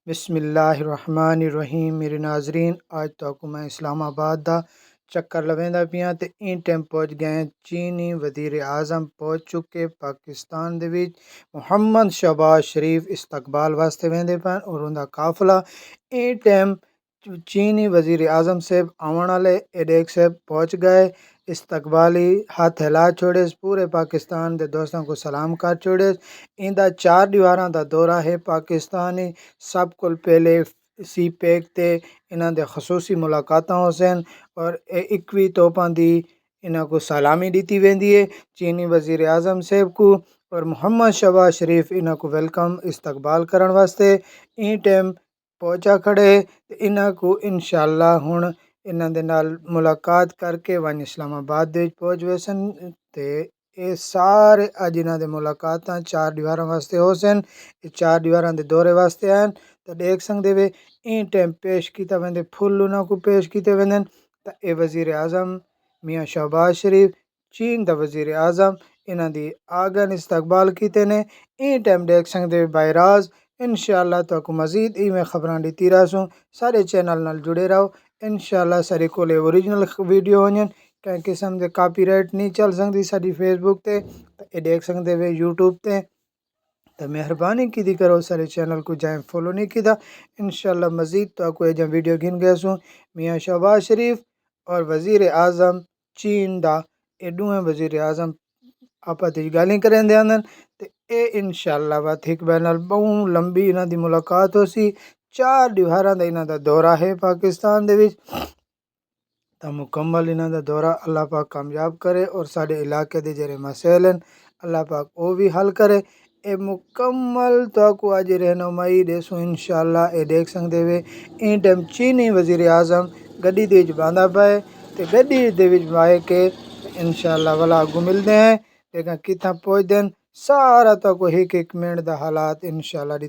بسم اللہ الرحمن الرحیم میرے ناظرین، آج تو میں اسلام آباد دا چکر لویندا پیاں تے این ٹائم پہنچ گئے ہیں چینی وزیر اعظم پہنچ چکے پاکستان دے وچ محمد شہباز شریف استقبال واسطے ویندے پن اور اوندا قافلہ این ٹائم چینی وزیر اعظم صاحب آون والے ایڈیک صاحب پہنچ گئے۔ استقبالی ہاتھ ہلا چھوڑے، پورے پاکستان دے دوستوں کو سلام کر چھوڑے۔ ایندا 4 دیواراں دا دورہ ہے پاکستانی، سب کو پہلے سی پیک تے انہاں دے خصوصی ملاقاتاں ہو سن اور 21 توپاں دی انہاں کو سلامی دیتی ویندی ہے چینی وزیر اعظم صاحب کو، اور محمد شہباز شریف انہاں کو ویلکم استقبال کرن واسطے این ٹائم پہنچا کھڑے۔ انہاں کو انشاءاللہ ہن انہاں دے نال ملاقات کر کے ون اسلام آباد دے پہنچ ویسن تے اے سارے اج انہاں دے ملاقاتاں 4 دیواراں واسطے ہو سن، 4 دیواراں دے دورے واسطے آن تو دیکھ سکدے وے این ٹائم پیش کیتا ویندے پھل انہاں کو پیش کیتے ویندن۔ تا اے وزیر اعظم میاں شہباز شریف چین دا وزیر اعظم انہاں دی آگن استقبال کیتے نے۔ این ٹائم دیکھ سکدے بائی راز انشاءاللہ تو کو مزید میں خبراں دیتی رہسوں، سارے چینل نال جڑے رہو انشاءاللہ۔ سارے کولے اوریجنل ویڈیو ہونیاں، کہیں قسم دے کاپی رائٹ نہیں چل سکدی ساڈی فیس بک تے، اے دیکھ سکدے وے یوٹیوب تے، تو مہربانی کی دی کرو سارے چینل کو جائیں فالو نہیں کیتا انشاءاللہ۔ مزید تو کوئی جا ویڈیو گن گیا سوں میاں شہباز شریف اور وزیر اعظم چین دا، اے دوویں وزیر اعظم آپا تے گالیں کریں دے آندن تے اے انشاءاللہ بات ایک بینال بہت لمبی انہاں دی ملاقات ہو سی۔ 4 دیواراں دا انہاں دا دورہ ہے پاکستان دے وچ، تا مکمل انہاں دا دورہ اللہ پاک کامیاب کرے اور سارے علاقے دے جڑے مسائل ہیں اللہ پاک او بھی حل کرے۔ اے مکمل تو کو اج رہنمائی دیسوں انشاءاللہ۔ اے دیکھ سکدے وے این ٹائم چینی وزیر اعظم گڈی دے وچ باندا پئے تے گڈی دے وچ بائے کے انشاءاللہ والا اگوں ملدے ہیں لیکن کتھاں پہنچ دین سارا تو کو ایک منٹ دا حالات انشاءاللہ دی